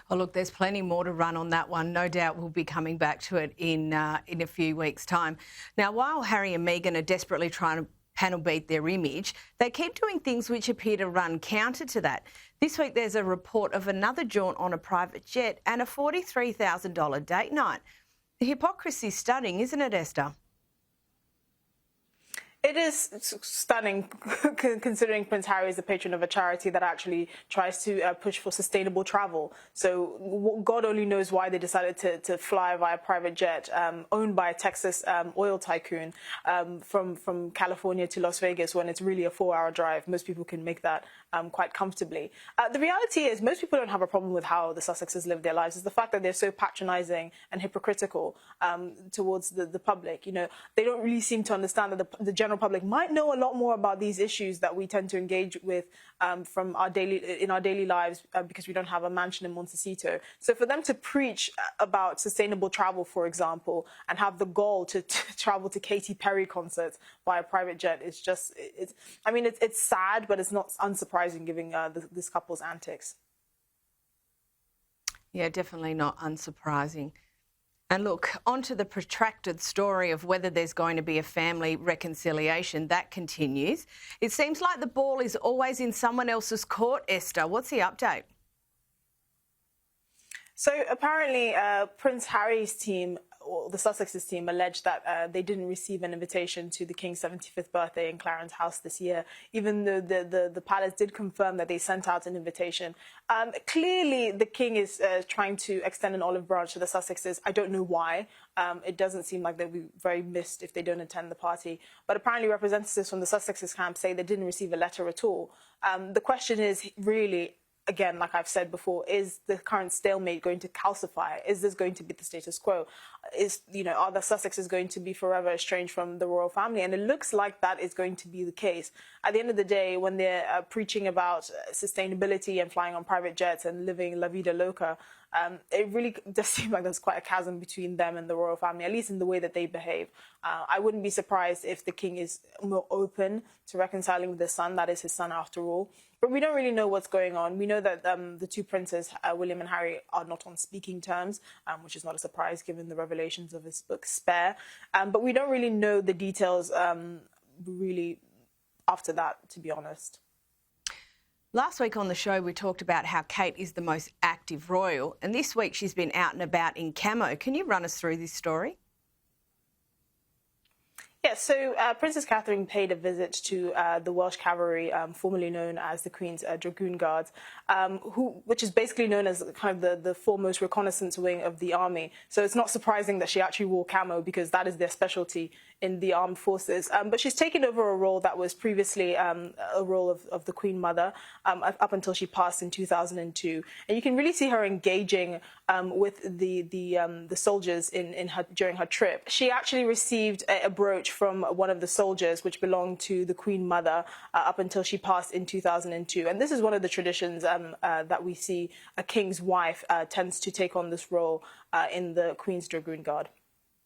Well, look, there's plenty more to run on that one. No doubt we'll be coming back to it in a few weeks' time. Now, while Harry and Meghan are desperately trying to panel beat their image, they keep doing things which appear to run counter to that. This week, there's a report of another jaunt on a private jet and a $43,000 date night. The hypocrisy is stunning, isn't it, Esther? It is stunning, considering Prince Harry is the patron of a charity that actually tries to push for sustainable travel. So God only knows why they decided to fly via private jet owned by a Texas oil tycoon from California to Las Vegas, when it's really a 4-hour drive. Most people can make that quite comfortably. The reality is most people don't have a problem with how the Sussexes live their lives. It's the fact that they're so patronizing and hypocritical towards the public. You know, they don't really seem to understand that the general public might know a lot more about these issues that we tend to engage with in our daily lives because we don't have a mansion in Montecito. So for them to preach about sustainable travel, for example, and have the goal to travel to Katy Perry concerts by a private jet is just, it's sad, but it's not unsurprising given this couple's antics. Yeah, definitely not unsurprising. And look, onto the protracted story of whether there's going to be a family reconciliation. That continues. It seems like the ball is always in someone else's court, Esther. What's the update? So apparently Prince Harry's team, or the Sussexes team, alleged that they didn't receive an invitation to the King's 75th birthday in Clarence House this year, even though the palace did confirm that they sent out an invitation. Clearly, the King is trying to extend an olive branch to the Sussexes. I don't know why. It doesn't seem like they'll be very missed if they don't attend the party. But apparently representatives from the Sussexes camp say they didn't receive a letter at all. The question is really, again, like I've said before, is the current stalemate going to calcify? Is this going to be the status quo? Are the Sussexes going to be forever estranged from the royal family? And it looks like that is going to be the case. At the end of the day, when they're preaching about sustainability and flying on private jets and living la vida loca, it really does seem like there's quite a chasm between them and the royal family, at least in the way that they behave. I wouldn't be surprised if the King is more open to reconciling with his son. That is his son after all. But we don't really know what's going on. We know that the two princes, William and Harry, are not on speaking terms, which is not a surprise given the revelations of his book, Spare. But we don't really know the details really after that, to be honest. Last week on the show, we talked about how Kate is the most active royal, and this week she's been out and about in camo. Can you run us through this story? Yeah, so Princess Catherine paid a visit to the Welsh Cavalry, formerly known as the Queen's Dragoon Guards, which is basically known as kind of the foremost reconnaissance wing of the army. So it's not surprising that she actually wore camo, because that is their specialty in the armed forces. But she's taken over a role that was previously a role of the Queen Mother up until she passed in 2002. And you can really see her engaging with the soldiers during her trip. She actually received a brooch from one of the soldiers, which belonged to the Queen Mother up until she passed in 2002. And this is one of the traditions that we see a king's wife tends to take on this role in the Queen's Dragoon Guard.